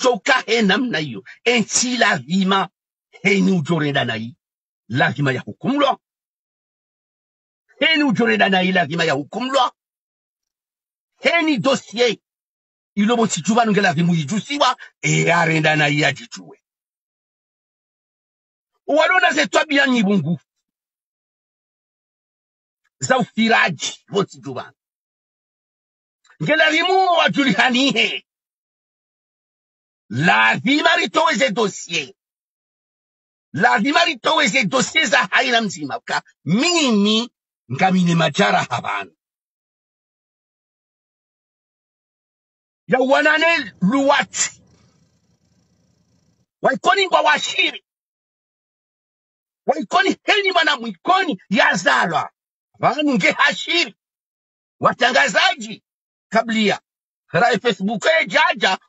choka namna hiyo enti lazima heni ujoreda nai lazima ya hukumlo heni ujoreda nai lazima ya hukumlo heni dossier ilobo tichuba ngela nazidjusiwa arenda nai ya jichuwe walona ze toibiya nyibungu za ufiraji wotichuba ngela wajulihanihe lazima litoweze dossier lazima litoweze dossier za haina mzima ka mimi ngamine majara habana ya wanane luwati waikoni kwa washiri waikoni heni mana mwikoni ya zalwa wanu nge hashiri watangazaji kablia rai Facebook jaja